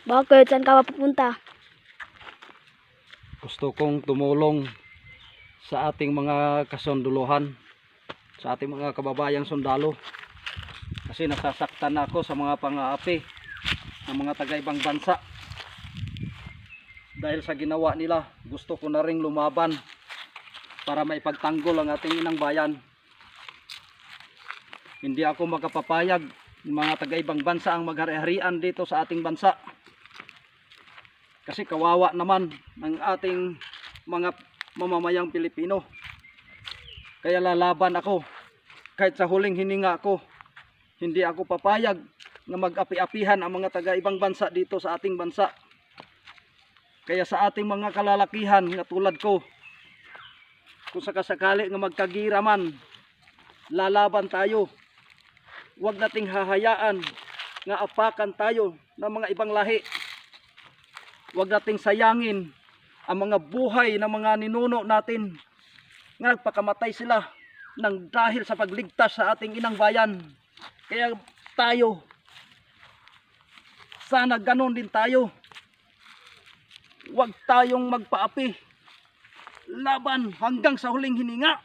Bakit? Saan ka papupunta? Gusto kong tumulong sa ating mga kasunduluhan, sa ating mga kababayang sundalo. Kasi nasasaktan ako sa mga pang-aapi ng mga taga-ibang bansa. Dahil sa ginawa nila, gusto ko na ring lumaban para maipagtanggol ang ating inang bayan. Hindi ako makapapayag ng mga taga-ibang bansa ang maghari-harian dito sa ating bansa. Kasi kawawa naman ng ating mga mamamayang Pilipino. Kaya lalaban ako. Kahit sa huling hininga ko, hindi ako papayag na mag-api-apihan ang mga taga-ibang bansa dito sa ating bansa. Kaya sa ating mga kalalakihan nga tulad ko, kung sakasakali nga magkagira man, lalaban tayo. Huwag nating hahayaan nga apakan tayo ng mga ibang lahi. Huwag nating sayangin ang mga buhay ng mga ninuno natin nga nagpakamatay sila nang dahil sa pagligtas sa ating inang bayan. Kaya tayo, sana ganon din tayo. Huwag tayong magpaapi. Laban hanggang sa huling hininga.